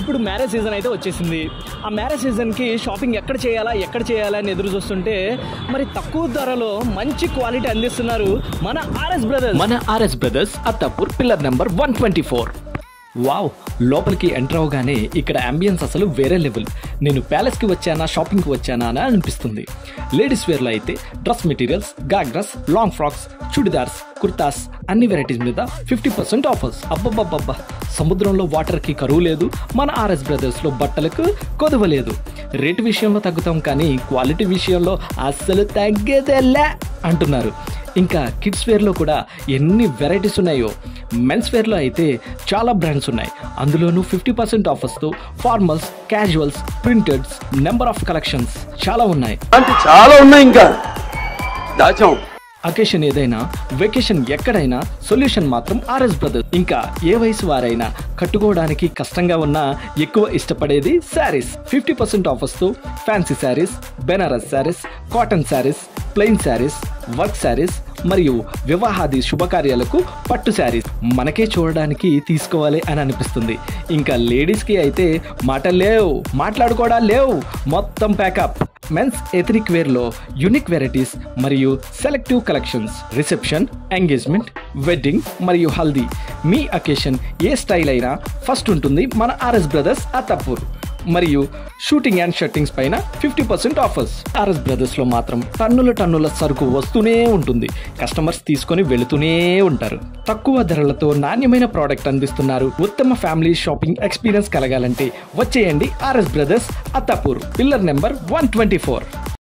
ఇప్పుడు marriage season అయితే వచ్చేసింది. ఆ మ్యారేజ్ సీజన్కి షాపింగ్ ఎక్కడ చేయాలా అని ఎదురు చూస్తుంటే మరి తక్కువ ధరలో మంచి క్వాలిటీ అందిస్తున్నారు మన RS brothers Attapur pillar number 124. Wow, లోపలికి ఎంటర్ అవగానే ఇక్కడ అంబియన్స్ అసలు వేరే లెవెల్. నేను ప్యాలెస్కి వచ్చానా షాపింగ్కి వచ్చానా అని అనిపిస్తుంది. లేడీస్ వేర్లో అయితే dress materials, ghagras, long frocks, churidars, kurtas అన్ని వెరైటీస్ మీద 50% ఆఫర్స్. అబ్బబ్బబ్బబ్బా, సముద్రంలో వాటర్కి కరువు లేదు, మన ఆర్ఎస్ బ్రదర్స్లో బట్టలకు కొదవ లేదు. రేటు విషయంలో తగ్గుతాం కానీ క్వాలిటీ విషయంలో అస్సలు తగ్గేదేలే అంటున్నారు. ఇంకా కిడ్స్ వేర్లో కూడా ఎన్ని వెరైటీస్ ఉన్నాయో. మెన్స్ వేర్లో అయితే చాలా బ్రాండ్స్ ఉన్నాయి. అందులోనూ 50% ఆఫర్స్తో formals, casuals, printeds, number of collections చాలా ఉన్నాయి. ఇంకా దాచాం. అకేషన్ ఏదైనా, వెకేషన్ ఎక్కడైనా సొల్యూషన్ మాత్రం ఆర్ఎస్ బ్రదర్స్. ఇంకా ఏ వయసు వారైనా కట్టుకోవడానికి కష్టంగా ఉన్నా ఎక్కువ ఇష్టపడేది శారీస్. 50% ఆఫర్స్తో fancy saris, Banaras saris, cotton saris, plain saris, work saris మరియు వివాహాది శుభకార్యాలకు పట్టు శారీస్ మనకే చూడడానికి తీసుకోవాలి అని అనిపిస్తుంది. ఇంకా లేడీస్కి అయితే మాట్లాడుకోవడాలు లేవు, మొత్తం ప్యాకప్. మెన్స్ ఎథనిక్ వేర్లో యూనిక్ వెరైటీస్ మరియు selective collections. Reception, engagement, wedding మరియు హల్దీ మీ అకేషన్ ఏ స్టైల్ అయినా ఫస్ట్ ఉంటుంది మన ఆర్ఎస్ బ్రదర్స్ అత్తాపూర్. మరియు షూటింగ్ అండ్ షర్టింగ్స్ పైన 50% ఆఫర్స్. ఆర్ఎస్ బ్రదర్స్లో మాత్రం టన్నుల సరుకు వస్తూనే ఉంటుంది. కస్టమర్స్ తీసుకొని వెళుతూనే ఉంటారు. తక్కువ ధరలతో నాణ్యమైన ప్రోడక్ట్ అందిస్తున్నారు. ఉత్తమ ఫ్యామిలీ షాపింగ్ ఎక్స్పీరియన్స్ కలగాలంటే వచ్చేయండి RS brothers Attapur pillar number 124.